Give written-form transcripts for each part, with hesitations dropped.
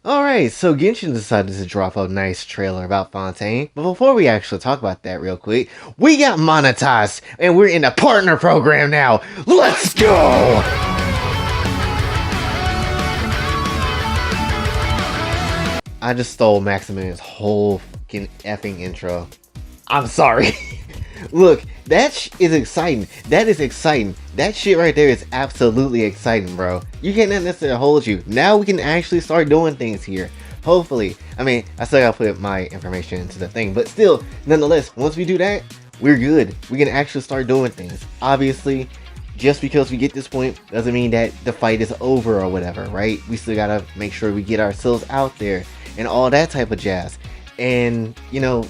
Alright, so Genshin decided to drop a nice trailer about Fontaine, but before we actually talk about that real quick, we got monetized, and we're in a partner program now! Let's go! I just stole Maximilian's whole fucking effing intro. I'm sorry. Look, that is exciting. That is exciting. That shit right there is absolutely exciting, bro. You can't necessarily hold you. Now we can actually start doing things here. Hopefully. I mean, I still gotta put my information into the thing, but still, nonetheless, once we do that, we're good. We can actually start doing things. Obviously, just because we get this point doesn't mean that the fight is over or whatever, right? We still gotta make sure we get ourselves out there and all that type of jazz. And, you know,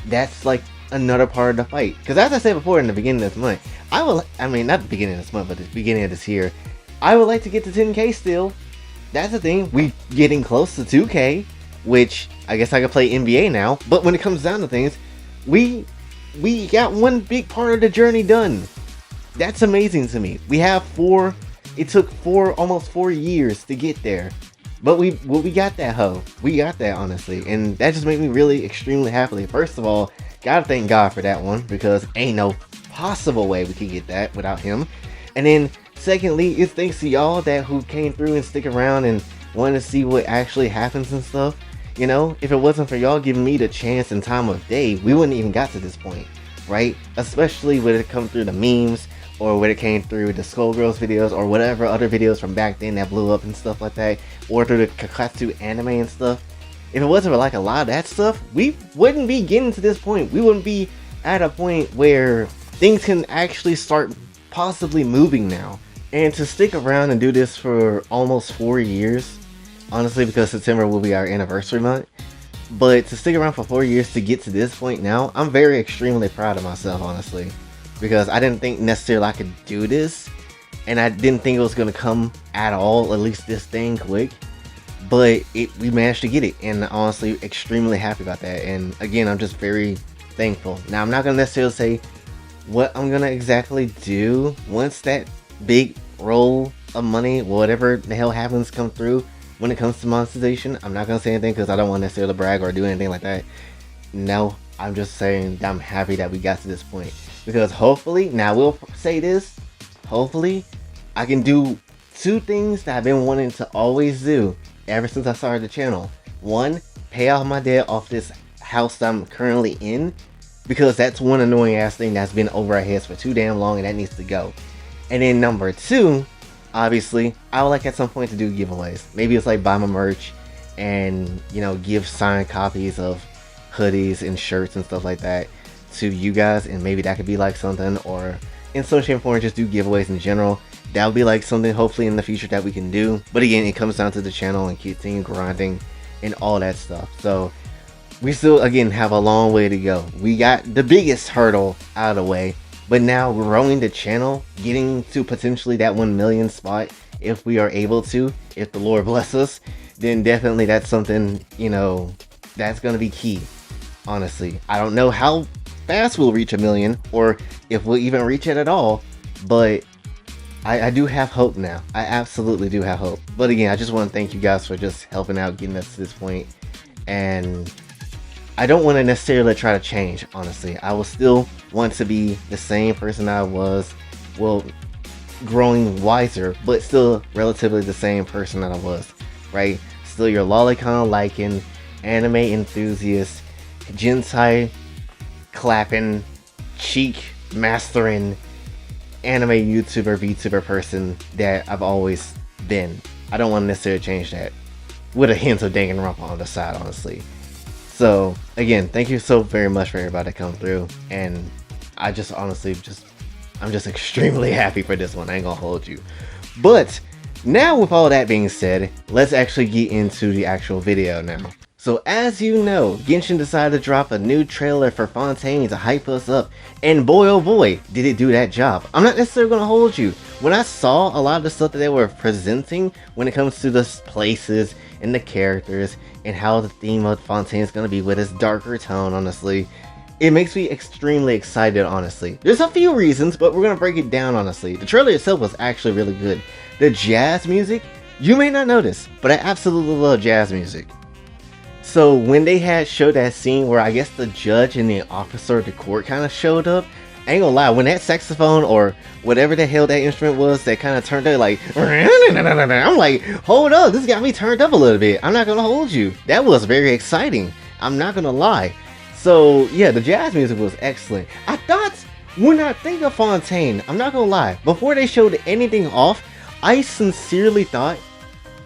that's like another part of the fight, because as I said before in the beginning of this month, I mean not the beginning of this month, but the beginning of this year, I would like to get to 10k still. That's the thing. We getting close to 2k, which I guess I could play NBA now. But when it comes down to things, we got one big part of the journey done. That's amazing to me. We have it took almost 4 years to get there, but we got that hoe. We got that, honestly, and that just made me really extremely happy. First of all, gotta thank God for that one, because ain't no possible way we could get that without him. And then secondly, it's thanks to y'all who came through and stick around and wanted to see what actually happens and stuff. You know, if it wasn't for y'all giving me the chance and time of day, we wouldn't even got to this point, right? Especially when it come through the memes, or when it came through the Skullgirls videos, or whatever other videos from back then that blew up and stuff like that, or through the Kakatsu anime and stuff. If it wasn't for like a lot of that stuff, we wouldn't be getting to this point. We wouldn't be at a point where things can actually start possibly moving now. And to stick around and do this for almost 4 years, honestly, because September will be our anniversary month, but to stick around for 4 years to get to this point now, I'm very extremely proud of myself, honestly, because I didn't think necessarily I could do this, and I didn't think it was going to come at all, at least this thing quick. But we managed to get it, and honestly extremely happy about that. And again, I'm just very thankful. Now, I'm not gonna necessarily say what I'm gonna exactly do once that big roll of money, whatever the hell happens, come through when it comes to monetization. I'm not gonna say anything because I don't want to necessarily brag or do anything like that. No, I'm just saying that I'm happy that we got to this point, because hopefully, now we'll say this, hopefully I can do 2 things that I've been wanting to always do ever since I started the channel. 1, pay off my debt off this house that I'm currently in, because that's one annoying ass thing that's been over our heads for too damn long, and that needs to go. And then number 2, obviously, I would like at some point to do giveaways. Maybe it's like buy my merch and, you know, give signed copies of hoodies and shirts and stuff like that to you guys, and maybe that could be like something, or in some shape or form just do giveaways in general. That would be like something hopefully in the future that we can do. But again, it comes down to the channel and continue grinding and all that stuff. So we still, again, have a long way to go. We got the biggest hurdle out of the way, but now growing the channel, getting to potentially that 1 million spot, if we are able to, if the Lord bless us, then definitely that's something, you know, that's going to be key. Honestly, I don't know how fast we'll reach 1 million, or if we'll even reach it at all, but I do have hope now. I absolutely do have hope. But again, I just want to thank you guys for just helping out, getting us to this point. And I don't want to necessarily try to change, honestly. I will still want to be the same person I was, well, growing wiser, but still relatively the same person that I was, right? Still your lolicon liking, anime enthusiast, Gentai clapping, cheek mastering, anime YouTuber, VTuber person that I've always been. I don't want to necessarily change that, with a hint of Danganronpa on the side, honestly. So again, thank you so very much for everybody that come through, and I just honestly I'm just extremely happy for this one. I ain't gonna hold you. But now, with all that being said, let's actually get into the actual video now. So as you know, Genshin decided to drop a new trailer for Fontaine to hype us up, and boy oh boy, did it do that job. I'm not necessarily going to hold you. When I saw a lot of the stuff that they were presenting when it comes to the places and the characters and how the theme of Fontaine is going to be with its darker tone, honestly, it makes me extremely excited, honestly. There's a few reasons, but we're going to break it down, honestly. The trailer itself was actually really good. The jazz music You may not know this, but I absolutely love jazz music. So when they had showed that scene where I guess the judge and the officer of the court kind of showed up, I ain't gonna lie, when that saxophone or whatever the hell that instrument was that kind of turned out like, I'm like, hold up, this got me turned up a little bit. I'm not gonna hold you. That was very exciting. I'm not gonna lie. So yeah, the jazz music was excellent. I thought, when I think of Fontaine, I'm not gonna lie, before they showed anything off, I sincerely thought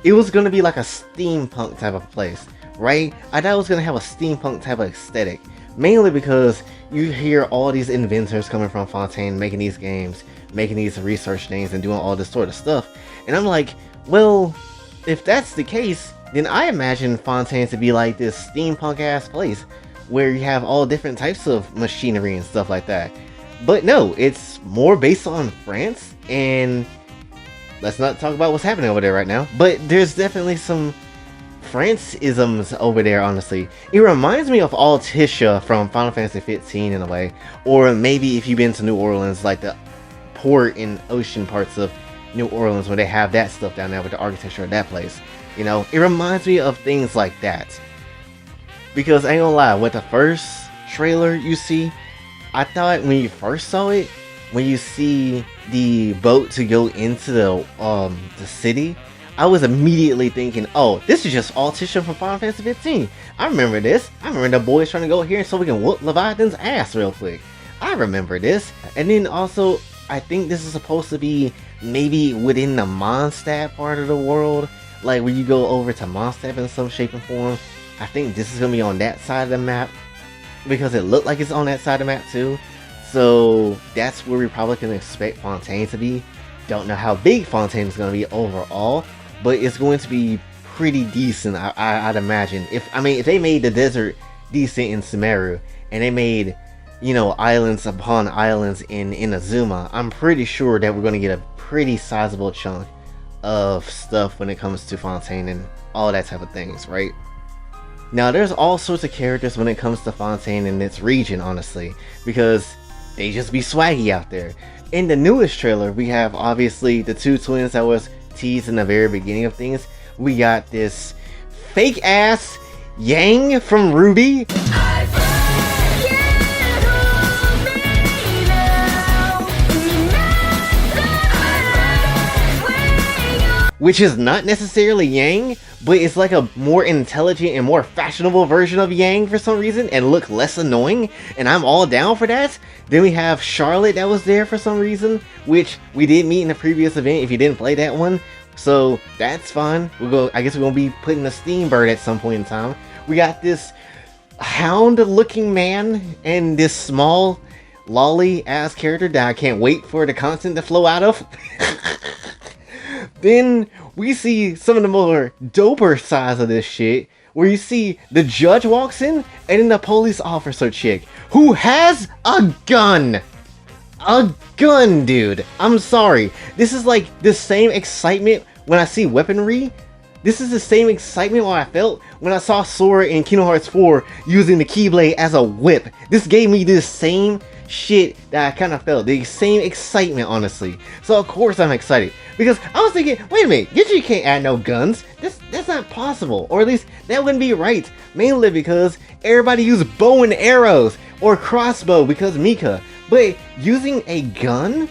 it was gonna be like a steampunk type of place, right? I thought it was gonna have a steampunk type of aesthetic, mainly because you hear all these inventors coming from Fontaine making these games, making these research things, and doing all this sort of stuff. And I'm like, well, if that's the case, then I imagine Fontaine to be like this steampunk ass place where you have all different types of machinery and stuff like that. But no, it's more based on France, and let's not talk about what's happening over there right now, but there's definitely some France-isms over there, honestly. It reminds me of Altissia from Final Fantasy 15 in a way, or maybe if you've been to New Orleans, like the port and ocean parts of New Orleans where they have that stuff down there with the architecture of that place. You know, it reminds me of things like that. Because I ain't gonna lie, with the first trailer you see, I thought when you first saw it, when you see the boat to go into the city, I was immediately thinking, oh, this is just Altissia from Final Fantasy 15. I remember this. I remember the boys trying to go here so we can whoop Leviathan's ass real quick. I remember this. And then also, I think this is supposed to be maybe within the Mondstadt part of the world. Like when you go over to Mondstadt in some shape and form. I think this is going to be on that side of the map, because it looked like it's on that side of the map too. So that's where we probably can expect Fontaine to be. Don't know how big Fontaine is going to be overall, but it's going to be pretty decent, I'd imagine. If they made the desert decent in Sumeru, and they made, you know, islands upon islands in Inazuma, I'm pretty sure that we're going to get a pretty sizable chunk of stuff when it comes to Fontaine and all that type of things, right? Now, there's all sorts of characters when it comes to Fontaine and its region, honestly, because they just be swaggy out there. In the newest trailer, we have obviously the two twins that was teased in the very beginning of things. We got this fake ass Yang from Ruby, which is not necessarily Yang, but it's like a more intelligent and more fashionable version of Yang for some reason, and look less annoying, and I'm all down for that. Then we have Charlotte that was there for some reason, which we did meet in the previous event if you didn't play that one, so that's fine. I guess we're gonna be putting a Steambird at some point in time. We got this hound looking man and this small lolly ass character that I can't wait for the content to flow out of. Then we see some of the more doper sides of this shit, where you see the judge walks in, and then the police officer chick, who has a gun! A gun, dude! I'm sorry. This is like the same excitement when I see weaponry. This is the same excitement I felt when I saw Sora in Kingdom Hearts 4 using the Keyblade as a whip. This gave me this same shit that I kind of felt. The same excitement, honestly. So of course I'm excited. Because I was thinking, wait a minute, Genshin can't add no guns. That's not possible. Or at least that wouldn't be right. Mainly because everybody used bow and arrows or crossbow because Mika. But using a gun?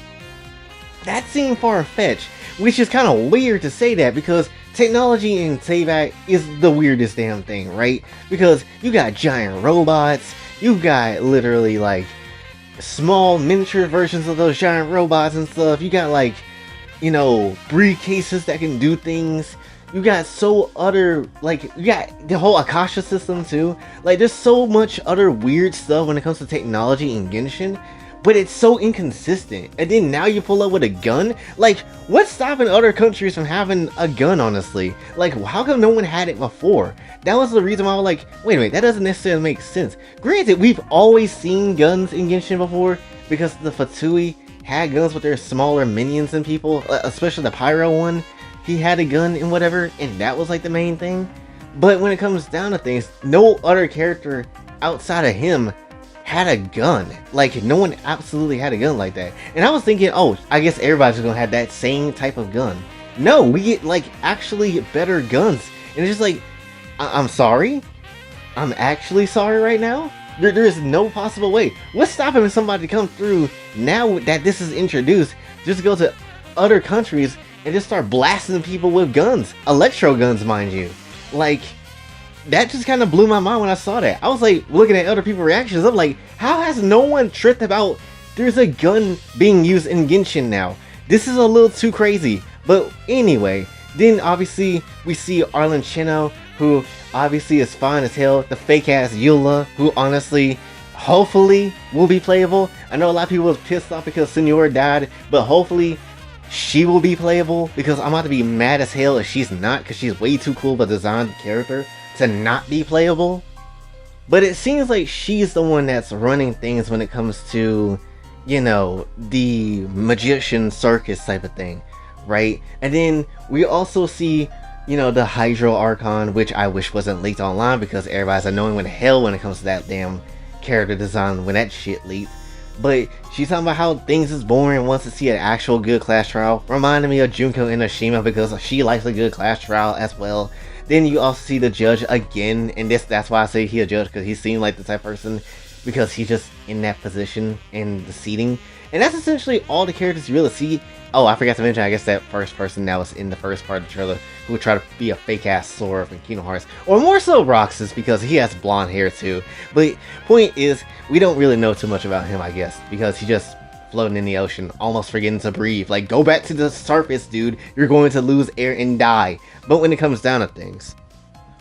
That seemed far-fetched. Which is kind of weird to say that, because technology in Teyvat is the weirdest damn thing, right? Because you got giant robots, you got literally like small miniature versions of those giant robots and stuff. You got like, you know, briefcases that can do things. You got you got the whole Akasha system too. Like, there's so much other weird stuff when it comes to technology in Genshin, but it's so inconsistent. And then now you pull up with a gun? Like, what's stopping other countries from having a gun, honestly? Like, how come no one had it before? That was the reason why I was like, wait a minute, that doesn't necessarily make sense. Granted, we've always seen guns in Genshin before, because the Fatui had guns with their smaller minions and people, especially the Pyro one. He had a gun and whatever, and that was like the main thing. But when it comes down to things, no other character outside of him had a gun. Like, no one absolutely had a gun like that. And I was thinking, oh, I guess everybody's gonna have that same type of gun. No, we get like actually better guns, and it's just like, I'm sorry, I'm actually sorry right now. There is no possible way. What's stopping somebody to come through now that this is introduced? Just go to other countries and just start blasting people with guns, electro guns, mind you. Like, that just kind of blew my mind when I saw that. I was like looking at other people's reactions. I'm like, how has no one tripped about there's a gun being used in Genshin now? This is a little too crazy. But anyway, then obviously we see Arlen Chino, who obviously is fine as hell. The fake ass Eula, who honestly, hopefully will be playable. I know a lot of people was pissed off because Senor died, but hopefully she will be playable, because I'm about to be mad as hell if she's not, because she's way too cool of a designed character to not be playable. But it seems like she's the one that's running things when it comes to, you know, the magician circus type of thing, right? And then we also see, you know, the Hydro Archon, which I wish wasn't leaked online, because everybody's annoying with hell when it comes to that damn character design when that shit leaked. But she's talking about how things is boring and wants to see an actual good class trial. Reminding me of Junko Inoshima, because she likes a good class trial as well. Then you also see the judge again, and that's why I say he a judge, because he seemed like the type of person, because he's just in that position in the seating. And that's essentially all the characters you really see. Oh, I forgot to mention, I guess that first person that was in the first part of the trailer who would try to be a fake ass Sora from Kingdom Hearts, or more so Roxas, because he has blonde hair too. But point is, we don't really know too much about him, I guess, because he just floating in the ocean, almost forgetting to breathe. Like, go back to the surface, dude. You're going to lose air and die. But when it comes down to things,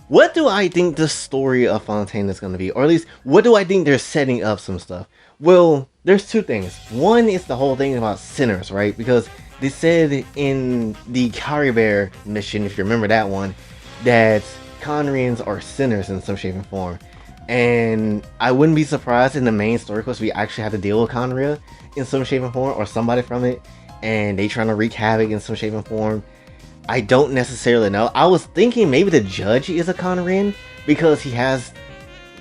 what do I think the story of Fontaine is going to be? Or at least, what do I think they're setting up some stuff? Well, there's two things. One is the whole thing about sinners, right? Because they said in the Caribbear mission, if you remember that one, that Conrians are sinners in some shape and form. And I wouldn't be surprised in the main story quest we actually have to deal with Conria in some shape and form, or somebody from it, and they trying to wreak havoc in some shape and form. I don't necessarily know. I was thinking maybe the judge is a Conrian, because he has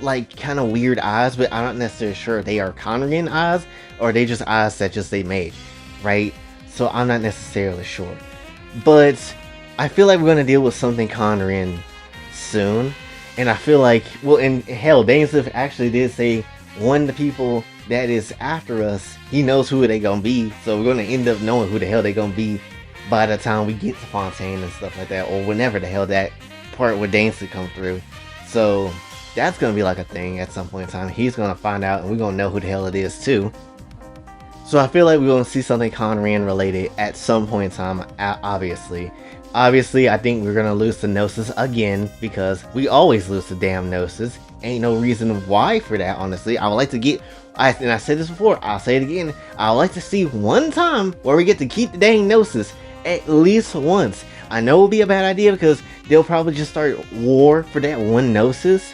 like kind of weird eyes, but I'm not necessarily sure if they are Conrian eyes or they just eyes that just they made, right? So I'm not necessarily sure. But I feel like we're going to deal with something Conrian soon. And I feel like, well, and hell, Dainsleif actually did say one of the people that is after us, he knows who they gonna be. So we're gonna end up knowing who the hell they gonna be by the time we get to Fontaine and stuff like that, or whenever the hell that part where Dainsleif come through. So that's gonna be like a thing at some point in time. He's gonna find out, and we're gonna know who the hell it is too. So I feel like we're gonna see something Conrian related at some point in time, obviously. Obviously, I think we're gonna lose to Gnosis again, because we always lose to damn Gnosis. Ain't no reason why for that, honestly. I would like to get, and I said this before, I'll say it again, I would like to see one time where we get to keep the dang Gnosis, at least once. I know it would be a bad idea, because they'll probably just start war for that one Gnosis.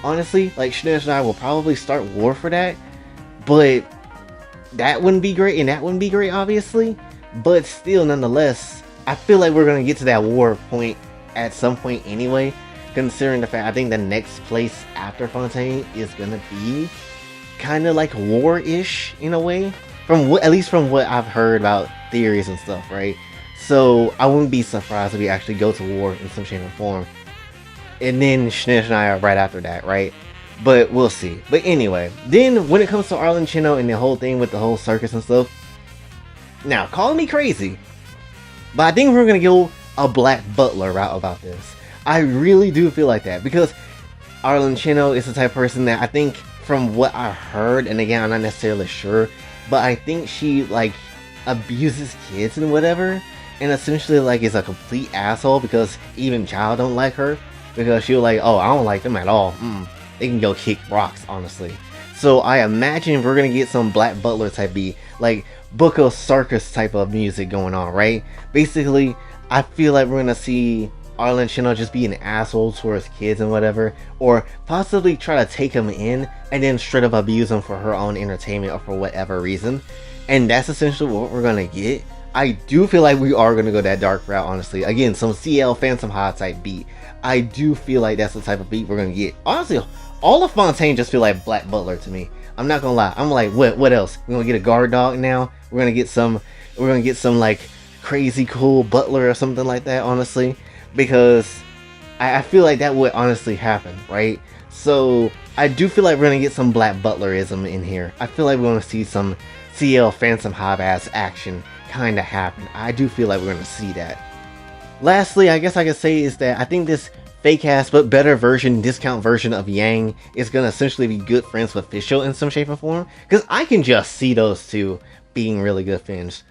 Honestly, like, Shanish and I will probably start war for that, but that wouldn't be great, and that wouldn't be great, obviously. But still, nonetheless, I feel like we're going to get to that war point at some point anyway, considering the fact I think the next place after Fontaine is going to be kind of like war-ish in a way, from what, at least from what I've heard about theories and stuff, right? So I wouldn't be surprised if we actually go to war in some shape or form, and then Shanish and I are right after that, right? But we'll see. But anyway, then when it comes to Arlen Chino and the whole thing with the whole circus and stuff, now call me crazy, but I think we're going to go a Black Butler route about this. I really do feel like that, because Arlen Chino is the type of person that I think, from what I heard, and again, I'm not necessarily sure, but I think she, like, abuses kids and whatever, and essentially, like, is a complete asshole, because even Child don't like her, because she'll like, oh, I don't like them at all. They can go kick rocks, honestly. So I imagine we're going to get some Black Butler type beat, like Book of Circus type of music going on, right? Basically, I feel like we're gonna see Arlen Chino just be an asshole towards kids and whatever, or possibly try to take them in and then straight up abuse them for her own entertainment or for whatever reason. And that's essentially what we're gonna get. I do feel like we are gonna go that dark route, honestly. Again, some CL Phantom High type beat. I do feel like that's the type of beat we're gonna get. Honestly, all of Fontaine just feel like Black Butler to me. I'm not gonna lie. I'm like, what else? We're gonna get a guard dog now. We're gonna get some like crazy cool butler or something like that, honestly, because I feel like that would honestly happen, right? So I do feel like we're gonna get some Black Butlerism in here. I feel like we're gonna see some CL Phantom Hive ass action kind of happen. I do feel like we're gonna see that. Lastly, I guess I could say is that I think this fake ass but better version, discount version of Yang is gonna essentially be good friends with Fischl in some shape or form. Because I can just see those two being really good friends.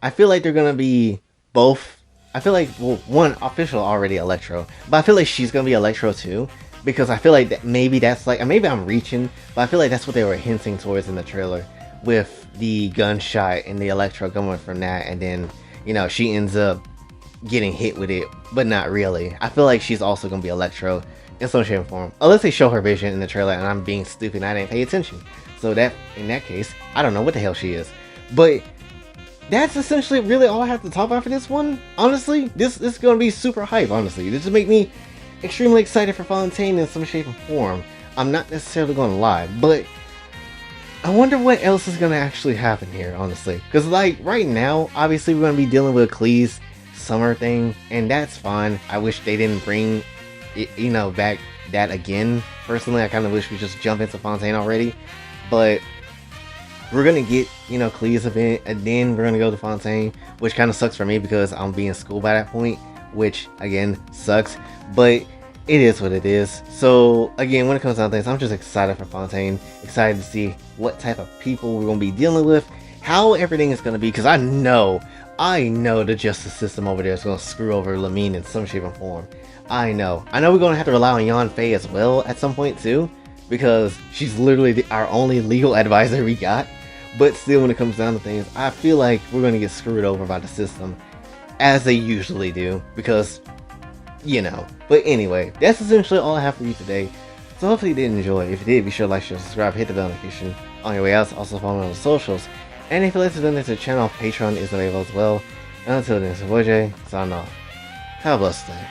I feel like they're gonna be both. I feel like, well, one, Fischl already Electro, but I feel like she's gonna be Electro too. Because I feel like that maybe that's like, maybe I'm reaching, but I feel like that's what they were hinting towards in the trailer with the gunshot and the Electro coming from that, and then, you know, she ends up getting hit with it, but not really. I feel like she's also gonna be Electro in some shape or form. Unless they show her vision in the trailer and I'm being stupid and I didn't pay attention. So that, in that case, I don't know what the hell she is. But that's essentially really all I have to talk about for this one. Honestly, this is gonna be super hype, honestly. This just make me extremely excited for Fontaine in some shape or form. I'm not necessarily gonna lie, but I wonder what else is gonna actually happen here, honestly. Because like right now, obviously we're gonna be dealing with Klee's summer thing, and that's fine. I wish they didn't bring it, you know, back that again. Personally, I kind of wish we just jump into Fontaine already, but we're gonna get, you know, Klee's event, and then we're gonna go to Fontaine, which kind of sucks for me because I'm being in school by that point, which again sucks, but it is what it is. So again, when it comes down to things, I'm just excited for Fontaine, excited to see what type of people we're gonna be dealing with, how everything is gonna be, because I know the justice system over there is gonna screw over Lamine in some shape or form. I know we're gonna have to rely on Yan Fei as well at some point too, because she's literally our only legal advisor we got. But still, when it comes down to things, I feel like we're gonna get screwed over by the system, as they usually do, because, you know. But anyway, that's essentially all I have for you today. So hopefully you did enjoy. If you did, be sure to like, share, subscribe, hit the bell notification on your way out. Also follow me on the socials. And if you'd like to donate to the channel, Patreon is available as well. And until then, it's your boy Jay, signing off. Have a blessed day.